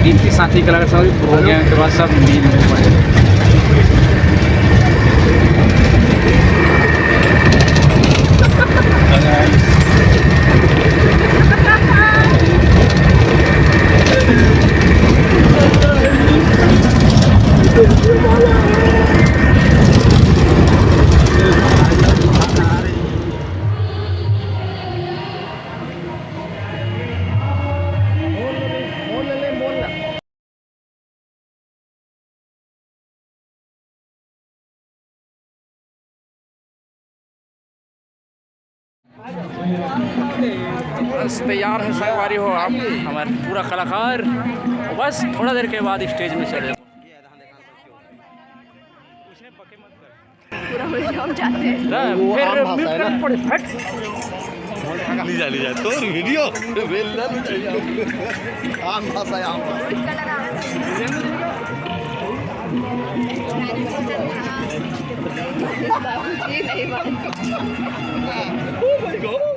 तीन साथी कलाकार सब हो गए के बाद सब मिल पड़े। बस तैयार है संगवारी हो आप हमारे पूरा कलाकार, बस थोड़ा देर के बाद स्टेज में चढ़े। पूरा हम जाते हैं लीजा तो वीडियो आम भाषा आम नहीं